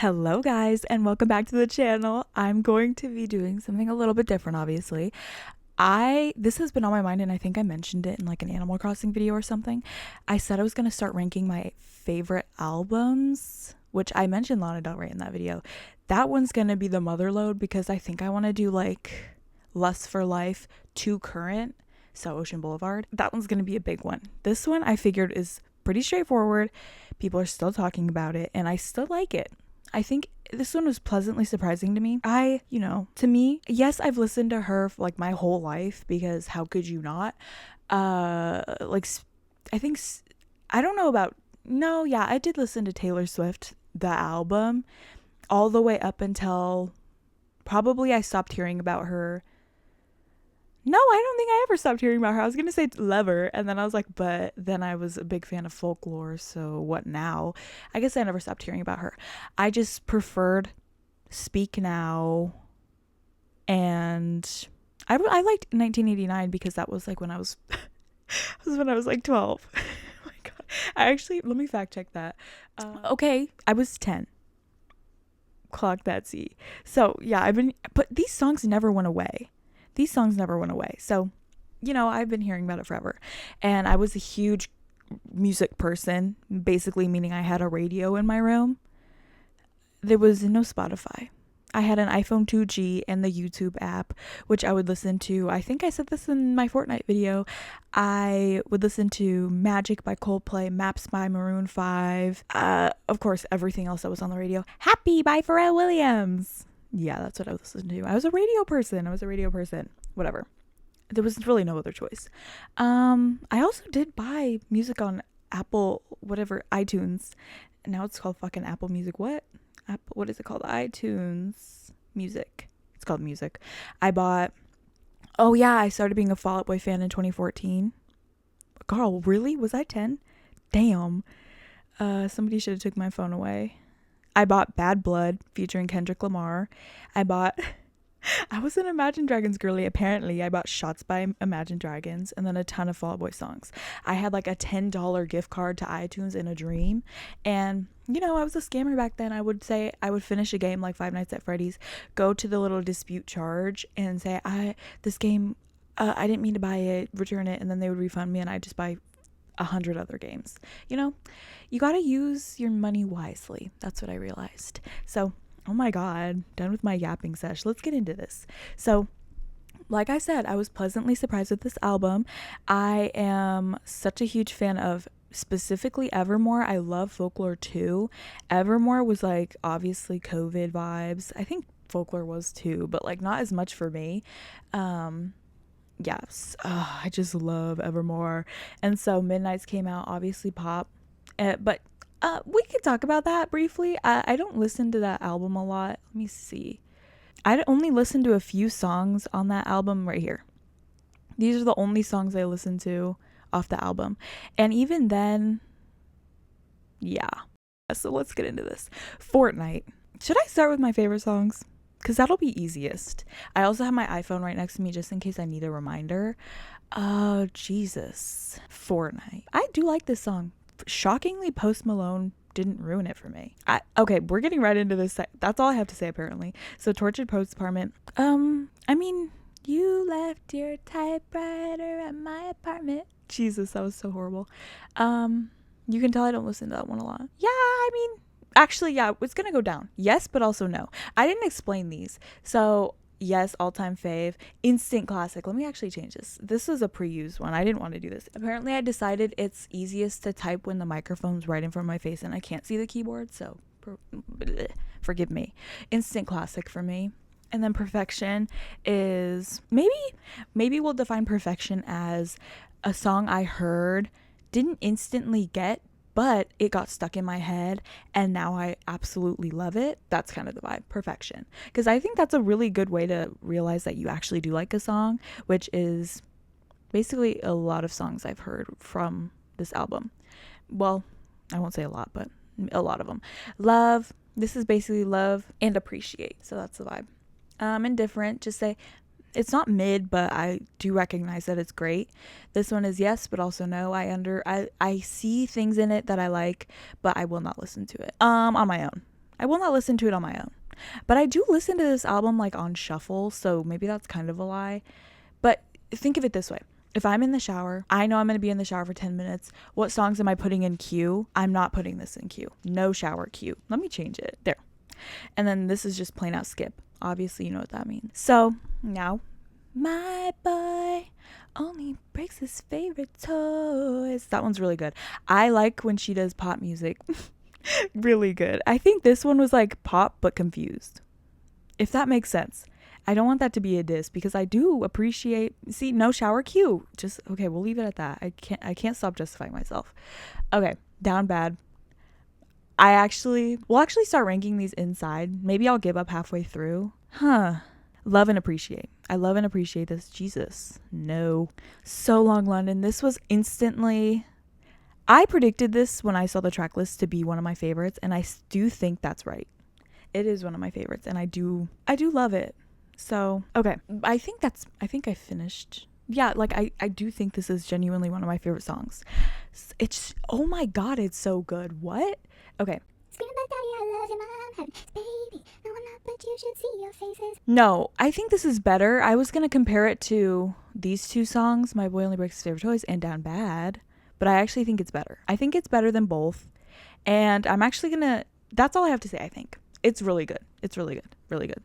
Hello guys and welcome back to the channel. I'm going to be doing something a little bit different, obviously. This has been on my mind and I think I mentioned it in like an Animal Crossing video or something. I said I was going to start ranking my favorite albums, which I mentioned Lana Del Rey in that video. That one's going to be the Motherlode because I think I want to do like Lust for Life to Current, so Ocean Boulevard. That one's going to be a big one. This one I figured is pretty straightforward. People are still talking about it and I still like it. I think this one was pleasantly surprising to me. To me, yes, I've listened to her for like my whole life because how could you not? I think, I don't know about, no, yeah, I did listen to Taylor Swift, the album, all the way up until probably I stopped hearing about her. No, I don't think I ever stopped hearing about her. I was going to say Lever, and then I was like, but then I was a big fan of Folklore, so what now? I guess I never stopped hearing about her. I just preferred Speak Now, and I liked 1989 because that was like when I was, when I was like 12. Oh my God. Let me fact check that. Okay, I was 10. Clock that C. So yeah, but these songs never went away. So, I've been hearing about it forever. And I was a huge music person, basically meaning I had a radio in my room. There was no Spotify. I had an iPhone 2G and the YouTube app, which I would listen to. I think I said this in my Fortnite video. I would listen to Magic by Coldplay, Maps by Maroon 5. Of course, everything else that was on the radio. Happy by Pharrell Williams. Yeah, that's what I was listening to. I was a radio person. Whatever. There was really no other choice. I also did buy music on Apple, whatever, iTunes. Now it's called fucking Apple Music. What is it called? iTunes Music. It's called Music. I started being a Fall Out Boy fan in 2014. Girl, really? Was I 10? Damn. Somebody should have took my phone away. I bought Bad Blood featuring Kendrick Lamar. I was an Imagine Dragons girly, apparently. I bought Shots by Imagine Dragons and then a ton of Fall Out Boy songs. I had like a $10 gift card to iTunes in a dream. And, I was a scammer back then. I would finish a game like Five Nights at Freddy's, go to the little dispute charge and say, this game, I didn't mean to buy it, return it. And then they would refund me and I'd just buy 100 other games. You got to use your money wisely. That's what I realized. So, oh my God, done with my yapping sesh. Let's get into this. So, like I said, I was pleasantly surprised with this album. I am such a huge fan of specifically Evermore. I love Folklore too. Evermore was like obviously COVID vibes. I think Folklore was too, but like not as much for me. Yes, I just love Evermore. And so Midnight's came out, obviously pop. But we could talk about that briefly. I don't listen to that album a lot. Let me see. I only listened to a few songs on that album right here. These are the only songs I listened to off the album. And even then, yeah. So let's get into this. Fortnite. Should I start with my favorite songs? Because that'll be easiest. I also have my iPhone right next to me just in case I need a reminder. Oh, Jesus. Fortnite. I do like this song. Shockingly, Post Malone didn't ruin it for me. Okay, we're getting right into this. That's all I have to say, apparently. So, Tortured Post Apartment. You left your typewriter at my apartment. Jesus, that was so horrible. You can tell I don't listen to that one a lot. Actually, yeah, it's gonna go down. Yes, but also no. I didn't explain these. So, yes, all-time fave. Instant classic. Let me actually change this. This was a pre-used one. I didn't want to do this. Apparently, I decided it's easiest to type when the microphone's right in front of my face and I can't see the keyboard, so forgive me. Instant classic for me. And then Perfection is maybe we'll define Perfection as a song I heard, didn't instantly get, but it got stuck in my head and now I absolutely love it. That's kind of the vibe. Perfection. Because I think that's a really good way to realize that you actually do like a song, which is basically a lot of songs I've heard from this album. Well, I won't say a lot, but a lot of them. Love. This is basically love and appreciate. So that's the vibe. Indifferent. Just say it's not mid, but I do recognize that it's great. This one is yes, but also no. I see things in it that I like, but I will not listen to it on my own. I will not listen to it on my own. But I do listen to this album like on shuffle, so maybe that's kind of a lie. But think of it this way. If I'm in the shower, I know I'm going to be in the shower for 10 minutes. What songs am I putting in queue? I'm not putting this in queue. No shower queue. Let me change it. There. And then this is just plain out skip. Obviously, you know what that means. So now, my boy only breaks his favorite toys. That one's really good. I like when she does pop music. Really good. I think this one was like pop but confused, if that makes sense. I don't want that to be a diss because I do appreciate, see, no shower cue. Just okay, we'll leave it at that. I can't stop justifying myself. Okay, Down Bad. We'll actually start ranking these inside. Maybe I'll give up halfway through. Love and Appreciate. I love and appreciate this. Jesus. No. So Long London. This was instantly, I predicted this when I saw the track list to be one of my favorites, and I do think that's right. It is one of my favorites, and I do love it. So, okay. I think I finished. Yeah, like I do think this is genuinely one of my favorite songs. It's, oh my god, it's so good. What? Okay. No, I think this is better. I was going to compare it to these two songs, My Boy Only Breaks His Favorite Toys and Down Bad, but I actually think it's better. I think it's better than both. And I'm actually going to, that's all I have to say, I think. It's really good. It's really good. Really good.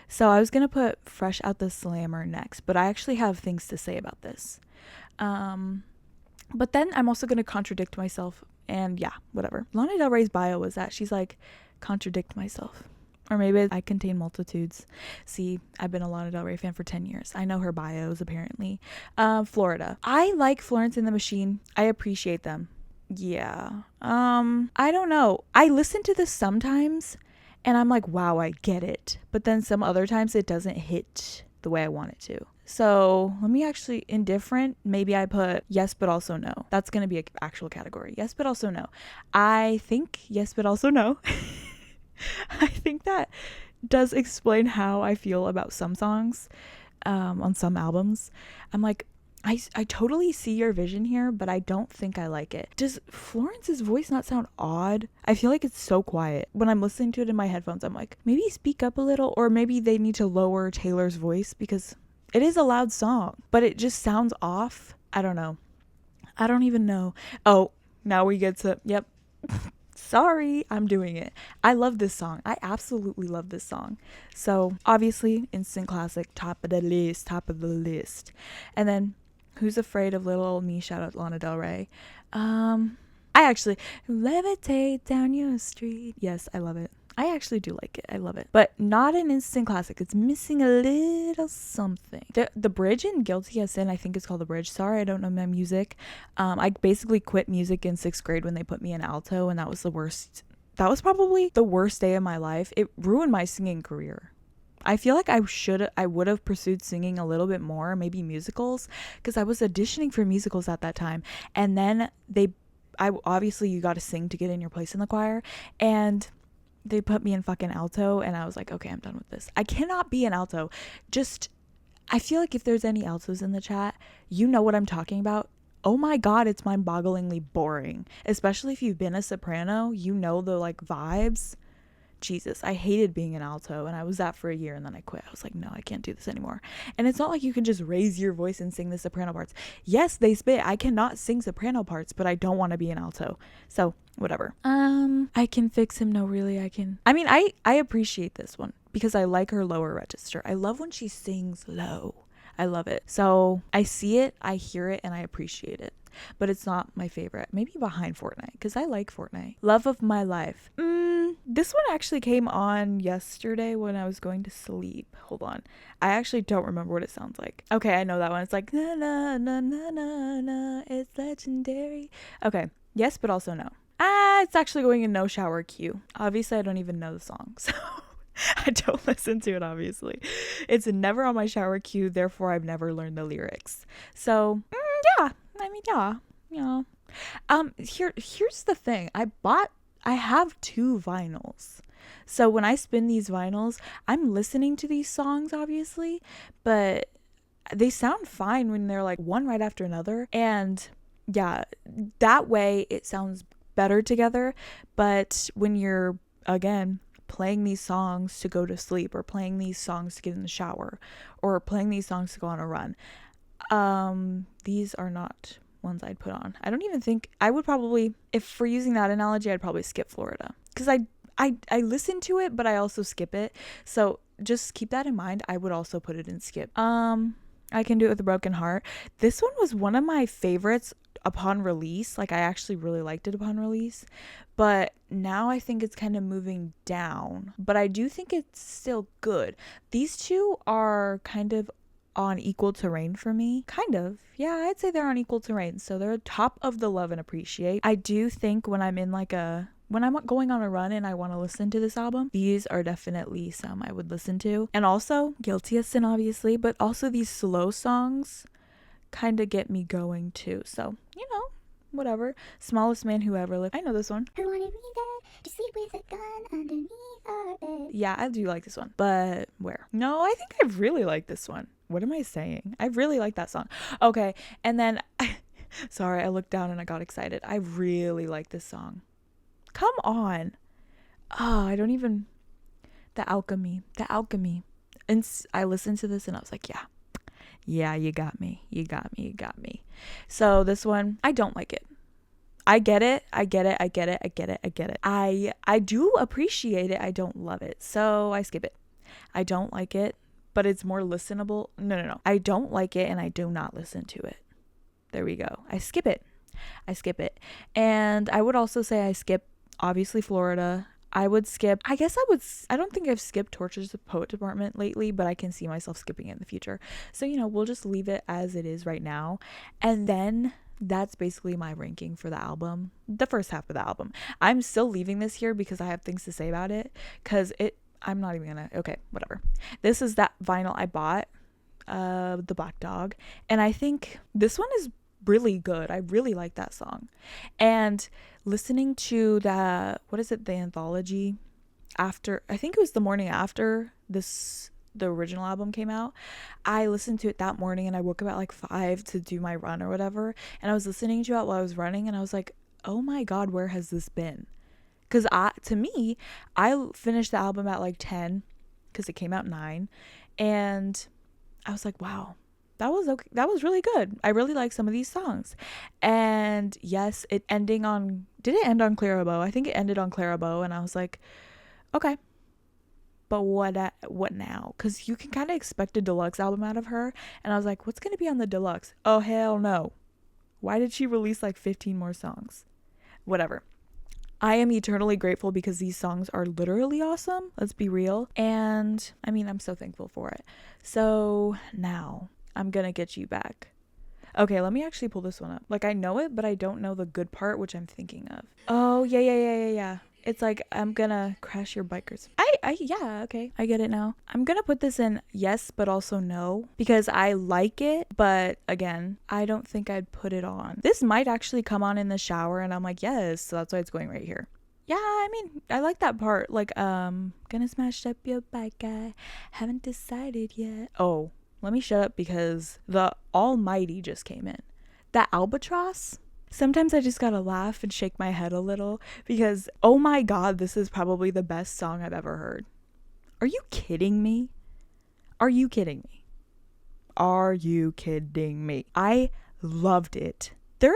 So I was going to put Fresh Out the Slammer next, but I actually have things to say about this. But then I'm also going to contradict myself, and yeah, whatever. Lana Del Rey's bio was that she's like, contradict myself. Or maybe I contain multitudes. See, I've been a Lana Del Rey fan for 10 years. I know her bios, apparently. Florida. I like Florence and the Machine. I appreciate them. Yeah. I don't know. I listen to this sometimes, and I'm like, wow, I get it. But then some other times it doesn't hit the way I want it to. So let me actually, indifferent, maybe I put yes, but also no. That's going to be an actual category. Yes, but also no. I think yes, but also no. I think that does explain how I feel about some songs on some albums. I'm like, I totally see your vision here, but I don't think I like it. Does Florence's voice not sound odd? I feel like it's so quiet. When I'm listening to it in my headphones, I'm like, maybe speak up a little, or maybe they need to lower Taylor's voice because it is a loud song, but it just sounds off. I don't know. I don't even know. Oh, now we get to, yep. Sorry, I'm doing it. I love this song. I absolutely love this song. So obviously, instant classic, top of the list. And then, Who's Afraid of Little Old Me? Shout out Lana Del Rey. I actually, levitate down your street. Yes, I love it. I actually do like it. I love it. But not an instant classic. It's missing a little something. The bridge in Guilty as Sin, I think it's called The Bridge. Sorry, I don't know my music. I basically quit music in 6th grade when they put me in alto, and that was the worst. That was probably the worst day of my life. It ruined my singing career. I feel like I would have pursued singing a little bit more, maybe musicals, because I was auditioning for musicals at that time. And then obviously you got to sing to get in your place in the choir, and they put me in fucking alto, and I was like, okay, I'm done with this. I cannot be an alto. I feel like if there's any altos in the chat, you know what I'm talking about. Oh my god, it's mind-bogglingly boring. Especially if you've been a soprano, you know the like vibes. Jesus, I hated being an alto, and I was that for a year, and then I quit. I was like, no, I can't do this anymore. And it's not like you can just raise your voice and sing the soprano parts. Yes, they spit. I cannot sing soprano parts, but I don't want to be an alto. So whatever. I can fix him. No, really, I can. I mean, I appreciate this one because I like her lower register. I love when she sings low. I love it. So I see it, I hear it, and I appreciate it. But it's not my favorite. Maybe behind Fortnite, because I like Fortnite. Love of My Life. This one actually came on yesterday when I was going to sleep. Hold on. I actually don't remember what it sounds like. Okay, I know that one. It's like, na na na na na na, it's legendary. Okay, yes, but also no. It's actually going in no shower queue. Obviously, I don't even know the song, so I don't listen to it, obviously. It's never on my shower queue, therefore I've never learned the lyrics. So, yeah. I mean, yeah. Here's the thing. I have 2 vinyls. So when I spin these vinyls, I'm listening to these songs, obviously, but they sound fine when they're like one right after another. And yeah, that way it sounds better together. But when you're, again, playing these songs to go to sleep, or playing these songs to get in the shower, or playing these songs to go on a run. These are not ones I'd put on. I don't even think I would probably, if we're using that analogy, I'd probably skip Florida, because I listen to it, but I also skip it. So just keep that in mind. I would also put it in skip. I Can Do It With a Broken Heart. This one was one of my favorites upon release. Like, I actually really liked it upon release, but now I think it's kind of moving down, but I do think it's still good. These two are kind of on equal terrain for me. Kind of. Yeah, I'd say they're on equal terrain. So they're top of the love and appreciate. I do think when I'm in when I'm going on a run and I want to listen to this album, these are definitely some I would listen to. And also, Guilty as Sin, obviously, but also these slow songs kind of get me going too. So, whatever. Smallest Man Who Ever Lived. I know this one. Who wanted me there to sleep with a gun underneath our bed? Yeah, I do like this one. But where? No, I think I really like this one. What am I saying? I really like that song. Okay, and then, sorry, I looked down and I got excited. I really like this song. Come on. Oh, I don't even... The Alchemy. And I listened to this and I was like, yeah, you got me. So this one, I don't like it. I get it. I do appreciate it. I don't love it. So I skip it. I don't like it, but it's more listenable. No. I don't like it and I do not listen to it. There we go. I skip it. And I would also say I skip, obviously, Florida. I would skip, I don't think I've skipped Torture's the Poet Department lately, but I can see myself skipping it in the future. So, we'll just leave it as it is right now. And then that's basically my ranking for the album, the first half of the album. I'm still leaving this here because I have things to say about it, because I'm not even gonna, okay, whatever. This is that vinyl I bought, the Black Dog, and I think this one is really good. I really like that song. And listening to the anthology after, I think it was the morning after the original album came out, I listened to it that morning, and I woke up at like 5 to do my run or whatever, and I was listening to it while I was running, and I was like, oh my god, where has this been? Because to me, I finished the album at like 10 because it came out 9, and I was like, wow, that was okay. That was really good. I really like some of these songs. And yes, did it end on Clarabow? I think it ended on Clarabow, and I was like, okay, but what now? Because you can kind of expect a deluxe album out of her, and I was like, what's going to be on the deluxe? Oh, hell no. Why did she release like 15 more songs? Whatever. I am eternally grateful because these songs are literally awesome. Let's be real. And I mean, I'm so thankful for it. So now I'm gonna get you back. Okay, let me actually pull this one up. Like, I know it, but I don't know the good part, which I'm thinking of. Oh, yeah. It's like, I'm gonna crash your bikers. Yeah, okay. I get it now. I'm gonna put this in yes, but also no, because I like it, but again, I don't think I'd put it on. This might actually come on in the shower, and I'm like, yes, so that's why it's going right here. Yeah, I mean, I like that part. Like, gonna smash up your bike, I haven't decided yet. Oh, let me shut up because the Almighty just came in. That Albatross? Sometimes I just gotta laugh and shake my head a little because, oh my god, this is probably the best song I've ever heard. Are you kidding me? I loved it. There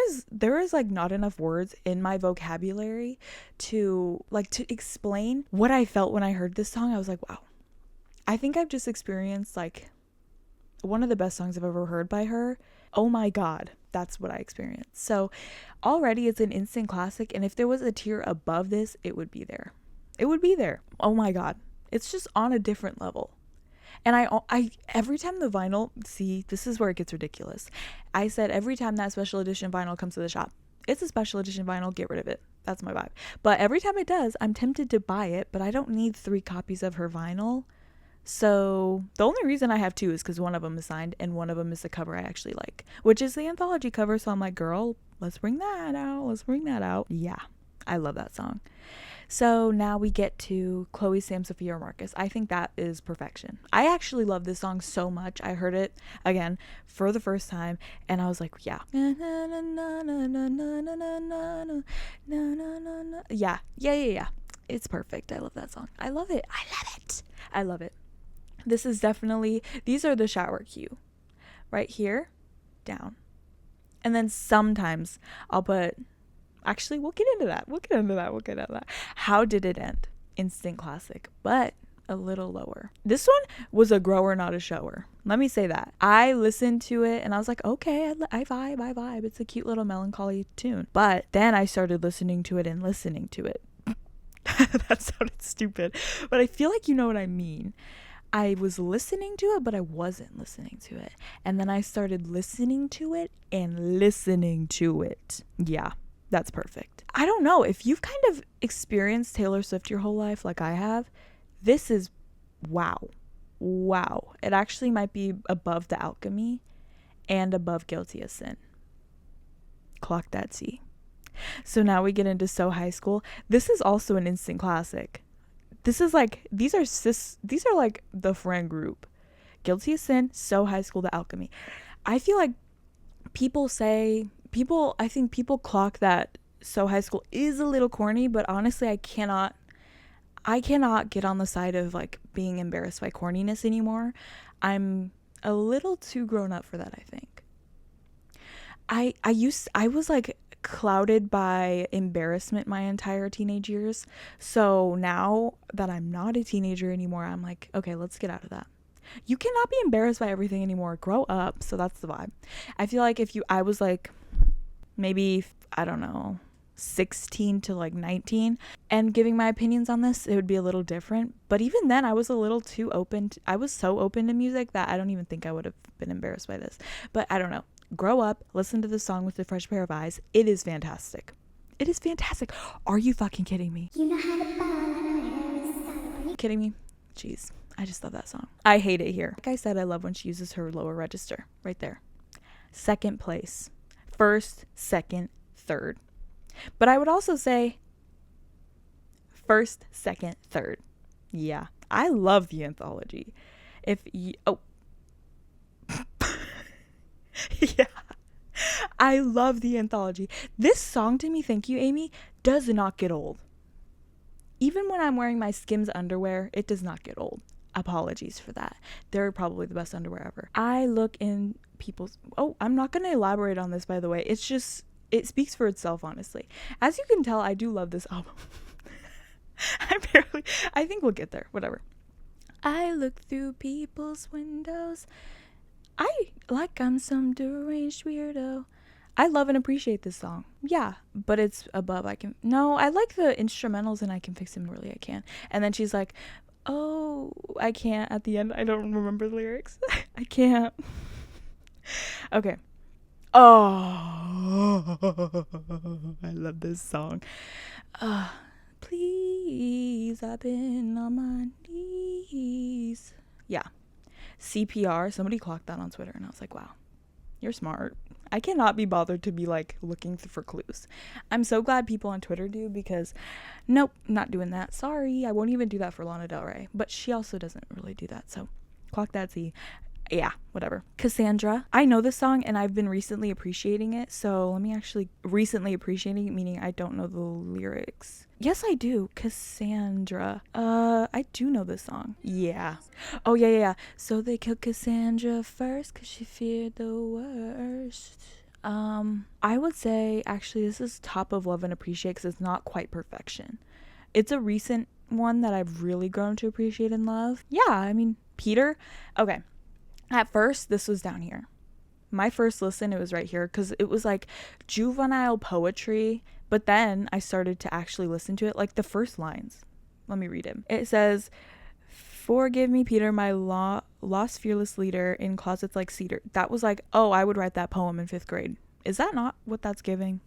is like not enough words in my vocabulary to explain what I felt when I heard this song. I was like, wow. I think I've just experienced like one of the best songs I've ever heard by her. Oh my god, that's what I experienced. So already it's an instant classic, and if there was a tier above this, it would be there. Oh my god, it's just on a different level. And I every time the vinyl, see, this is where it gets ridiculous. I said every time that special edition vinyl comes to the shop, it's a special edition vinyl, get rid of it. That's my vibe. But every time it does, I'm tempted to buy it, but I don't need 3 copies of her vinyl. So the only reason I have 2 is because one of them is signed and one of them is the cover I actually like, which is the anthology cover. So I'm like, girl, let's bring that out. Yeah, I love that song. So now we get to Chloe, Sam, Sophia, or Marcus. I think that is perfection. I actually love this song so much. I heard it again for the first time and I was like, yeah. Yeah. It's perfect. I love that song. I love it. I love it. I love it. This is definitely, these are the shower cue. Right here, down. And then sometimes I'll put, actually, we'll get into that. How Did It End? Instant classic, but a little lower. This one was a grower, not a shower. Let me say that. I listened to it and I was like, okay, I vibe. It's a cute little melancholy tune. But then I started listening to it and listening to it. That sounded stupid, but I feel like you know what I mean. I was listening to it, but I wasn't listening to it. And then I started listening to it and listening to it. Yeah, that's perfect. I don't know if you've kind of experienced Taylor Swift your whole life like I have. This is wow. It actually might be above The Alchemy and above Guilty as Sin. Clock that T. So now we get into So High School. This is also an instant classic. This is like, these are like the friend group. Guilty as Sin, So High School, The Alchemy. I feel like I think people clock that So High School is a little corny, but honestly, I cannot get on the side of like being embarrassed by corniness anymore. I'm a little too grown up for that, I think. I was like clouded by embarrassment my entire teenage years. So now that I'm not a teenager anymore, I'm like, okay, let's get out of that. You cannot be embarrassed by everything anymore. Grow up. So that's the vibe. I feel like I was like maybe, I don't know, 16 to like 19 and giving my opinions on this, it would be a little different. But even then I was a little too open. I was so open to music that I don't even think I would have been embarrassed by this. But I don't know. Grow up, listen to the song with a fresh pair of eyes. It is fantastic. It is fantastic. Are you fucking kidding me? You know how to are you kidding me? Jeez, I just love that song. I hate it here. Like I said, I love when she uses her lower register right there. Second place. First, second, third. But I would also say first, second, third. Yeah, I love the anthology. Yeah, I love the anthology. This song to me, thank you, Amy, does not get old. Even when I'm wearing my Skims underwear, it does not get old. Apologies for that. They're probably the best underwear ever. I look in people's... Oh, I'm not going to elaborate on this, by the way. It's just... It speaks for itself, honestly. As you can tell, I do love this album. I think we'll get there. Whatever. I look through people's windows. I'm some deranged weirdo. I love and appreciate this song. Yeah, but it's above I like the instrumentals and I can fix them really I can. And then she's like, oh, I can't at the end. I don't remember the lyrics. I can't. Okay. Oh, I love this song. Please, I've been on my knees. Yeah. CPR. Somebody clocked that on Twitter and I was like, wow, you're smart. I cannot be bothered to be like looking for clues. I'm so glad people on Twitter do because nope, not doing that. Sorry. I won't even do that for Lana Del Rey, but she also doesn't really do that. So clock that Z. Yeah, whatever. Cassandra. I know this song and I've been recently appreciating it. So let me actually recently appreciating it, meaning I don't know the lyrics. Yes, I do. Cassandra. I do know this song. Yeah. Oh, yeah. So they killed Cassandra first because she feared the worst. I would say actually this is top of Love and Appreciate because it's not quite perfection. It's a recent one that I've really grown to appreciate and love. Yeah, I mean, Peter. Okay. At first, this was down here. My first listen, it was right here because it was like juvenile poetry. But then I started to actually listen to it, like the first lines. Let me read it. It says, forgive me, Peter, my lost fearless leader in closets like cedar. That was like, oh, I would write that poem in 5th grade. Is that not what that's giving?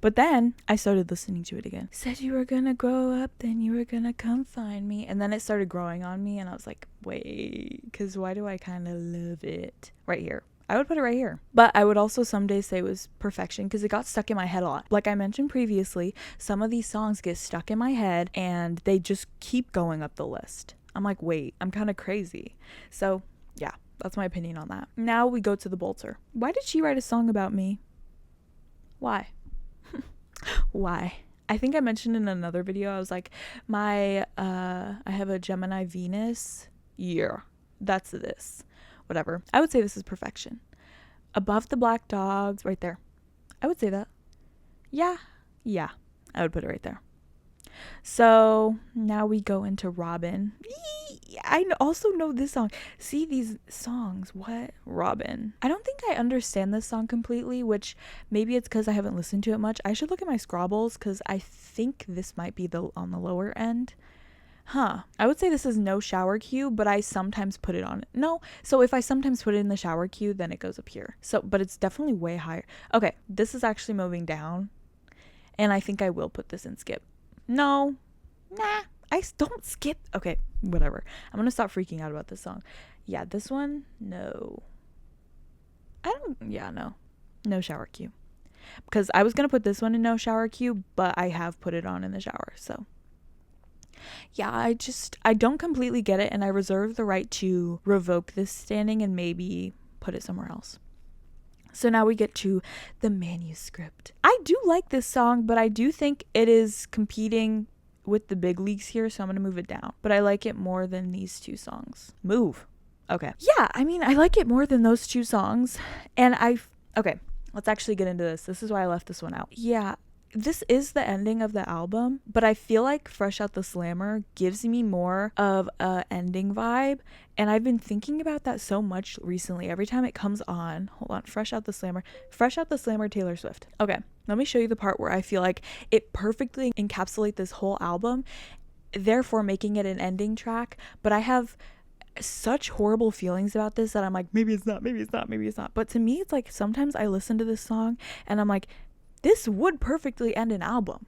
But then I started listening to it again. Said you were gonna grow up, then you were gonna come find me. And then it started growing on me and I was like, wait, because why do I kind of love it? Right here. I would put it right here. But I would also some days say it was perfection because it got stuck in my head a lot. Like I mentioned previously, some of these songs get stuck in my head and they just keep going up the list. I'm like, wait, I'm kind of crazy. So yeah, that's my opinion on that. Now we go to the Bolter. Why did she write a song about me? Why? Why? I think I mentioned in another video, I was like, I have a Gemini Venus. Yeah, that's this. Whatever. I would say this is perfection. Above the black dogs, right there. I would say that. Yeah. Yeah. I would put it right there. So now we go into Robin. I also know this song. See these songs. What? Robin. I don't think I understand this song completely, which maybe it's because I haven't listened to it much. I should look at my Scrabbles because I think this might be on the lower end. I would say this is no shower cue, but I sometimes put it on. No, so if I sometimes put it in the shower cue, then it goes up here. So, but it's definitely way higher. Okay, this is actually moving down, and I think I will put this in skip. No, nah, I don't skip. Okay, whatever. I'm gonna stop freaking out about this song. Yeah, this one, no. No shower cue. Because I was gonna put this one in no shower cue, but I have put it on in the shower, so. Yeah, I don't completely get it, and I reserve the right to revoke this standing and maybe put it somewhere else. So now we get to the manuscript. I do like this song, but I do think it is competing with the big leagues here, so I'm going to move it down. But I like it more than these two songs. Move. Okay. Yeah, I mean, I like it more than those two songs. And okay, let's actually get into this. This is why I left this one out. Yeah, this is the ending of the album, but I feel like Fresh Out the Slammer gives me more of a ending vibe, and I've been thinking about that so much recently. Every time it comes on, hold on, Fresh Out the Slammer, Taylor Swift. Okay, let me show you the part where I feel like it perfectly encapsulates this whole album, therefore making it an ending track, but I have such horrible feelings about this that I'm like, maybe it's not. But to me, it's like sometimes I listen to this song and I'm like, this would perfectly end an album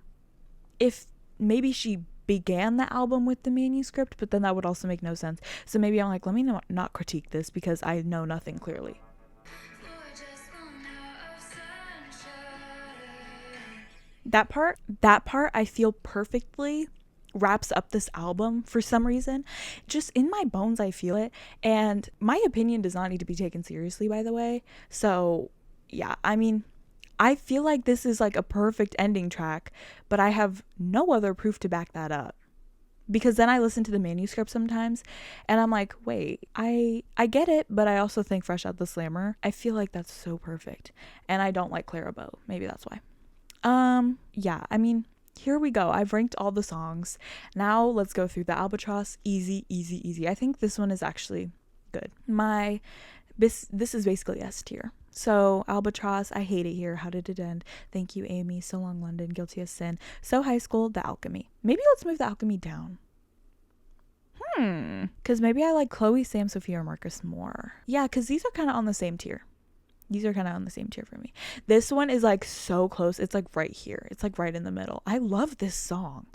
if maybe she began the album with the manuscript, but then that would also make no sense. So maybe I'm like, let me not critique this because I know nothing clearly. That part I feel perfectly wraps up this album for some reason. Just in my bones, I feel it. And my opinion does not need to be taken seriously, by the way. So yeah, I mean, I feel like this is like a perfect ending track, but I have no other proof to back that up. Because then I listen to the manuscript sometimes and I'm like, wait, I get it, but I also think Fresh Out the Slammer. I feel like that's so perfect. And I don't like Clara Bow. Maybe that's why. Yeah, I mean, here we go. I've ranked all the songs. Now let's go through the Albatross. Easy. I think this one is actually good. This is basically S tier. So Albatross, I hate it here. How did it end? Thank you, Amy. So Long London, Guilty as Sin. So High School, The Alchemy. Maybe let's move The Alchemy down. Because maybe I like Chloe, Sam, Sophia, or Marcus more. Yeah, because these are kind of on the same tier. For me. This one is like so close. It's like right here. It's like right in the middle. I love this song.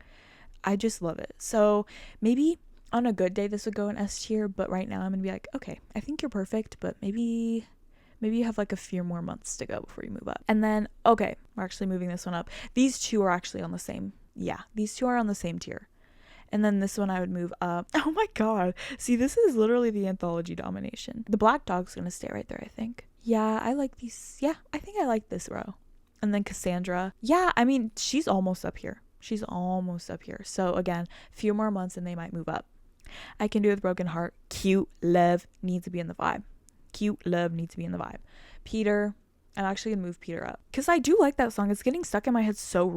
I just love it. So maybe on a good day this would go in S tier, but right now I'm gonna be like, okay, I think you're perfect, but maybe you have like a few more months to go before you move up. And then, okay, we're actually moving this one up. These two are actually on the same. Yeah, these two are on the same tier. And then this one I would move up. Oh my god. See, this is literally the anthology domination. The Black Dog's gonna stay right there, I think. Yeah, I like these. Yeah, I think I like this row. And then Cassandra. Yeah, I mean, she's almost up here. So again, few more months and they might move up. I Can Do It With Broken Heart. Cute love needs to be in the vibe. Peter. I'm actually gonna move Peter up because I do like that song. It's getting stuck in my head so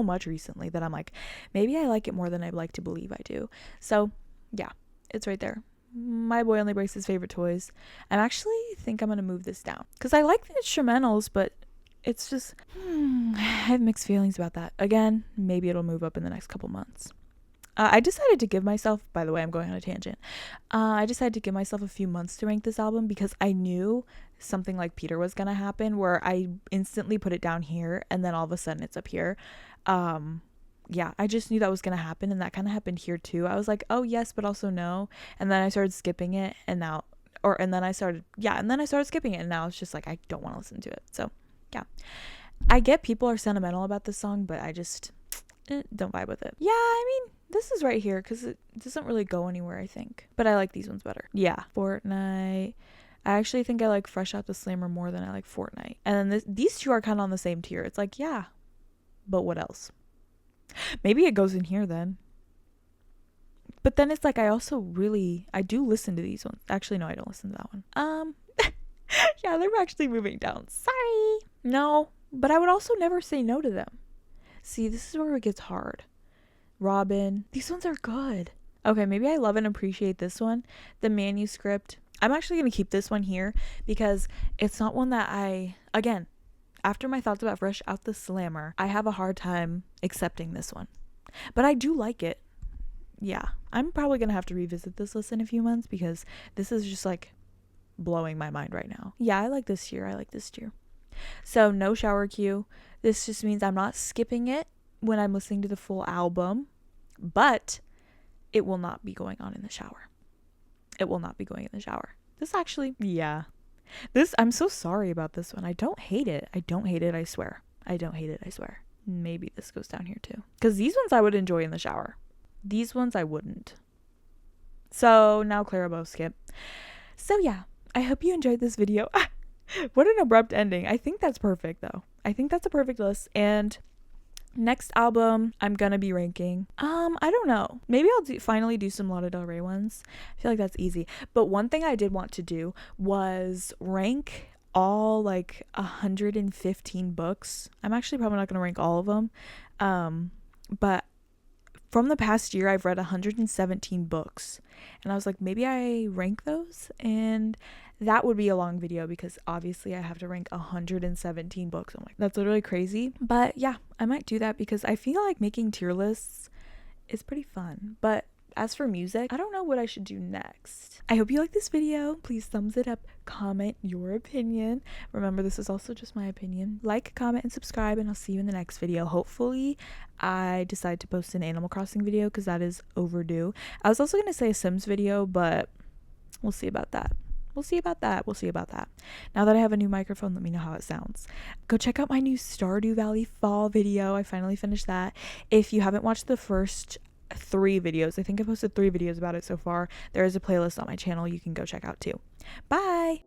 much recently that I'm like, maybe I like it more than I'd like to believe I do. So yeah, it's right there. My Boy Only Breaks His Favorite Toys. I actually think I'm gonna move this down because I like the instrumentals, but it's just I have mixed feelings about that. Again, maybe it'll move up in the next couple months. I decided to give myself, by the way, I'm going on a tangent. I decided to give myself a few months to rank this album because I knew something like Peter was going to happen where I instantly put it down here and then all of a sudden it's up here. Yeah, I just knew that was going to happen, and that kind of happened here too. I was like, oh yes, but also no. And then I started skipping it and then I started skipping it and now it's just like, I don't want to listen to it. So yeah, I get people are sentimental about this song, but I just don't vibe with it. Yeah, I mean, this is right here because it doesn't really go anywhere, I think. But I like these ones better. Yeah, Fortnite. I actually think I like Fresh Out the Slammer more than I like Fortnite. And then these two are kind of on the same tier. It's like, yeah, but what else? Maybe it goes in here then. But then it's like I do listen to these ones. Actually, no, I don't listen to that one. Yeah, they're actually moving down. Sorry. No, but I would also never say no to them. See, this is where it gets hard. Robin. These ones are good. Okay, maybe I love and appreciate this one. The manuscript. I'm actually going to keep this one here because it's not one that again, after my thoughts about Fresh Out the Slammer, I have a hard time accepting this one. But I do like it. Yeah, I'm probably going to have to revisit this list in a few months because this is just like blowing my mind right now. Yeah, I like this tier. So no shower cue. This just means I'm not skipping it when I'm listening to the full album, but it will not be going on in the shower. This actually, yeah. I'm so sorry about this one. I don't hate it, I swear. Maybe this goes down here too. Because these ones I would enjoy in the shower. These ones I wouldn't. So now Clarabelle skip. So yeah, I hope you enjoyed this video. What an abrupt ending. I think that's perfect though. I think that's a perfect list. And next album I'm gonna be ranking. I don't know. Maybe I'll finally do some Lana Del Rey ones. I feel like that's easy. But one thing I did want to do was rank all like 115 books. I'm actually probably not gonna rank all of them. But from the past year, I've read 117 books. And I was like, maybe I rank those? And that would be a long video because obviously I have to rank 117 books. I'm like, that's literally crazy. But yeah, I might do that because I feel like making tier lists is pretty fun. But as for music, I don't know what I should do next. I hope you like this video. Please thumbs it up, comment your opinion. Remember, this is also just my opinion. Like, comment, and subscribe, and I'll see you in the next video. Hopefully, I decide to post an Animal Crossing video because that is overdue. I was also going to say a Sims video, but we'll see about that. Now that I have a new microphone, let me know how it sounds. Go check out my new Stardew Valley fall video. I finally finished that. If you haven't watched the first 3 videos, I think I posted 3 videos about it so far, there is a playlist on my channel you can go check out too. Bye.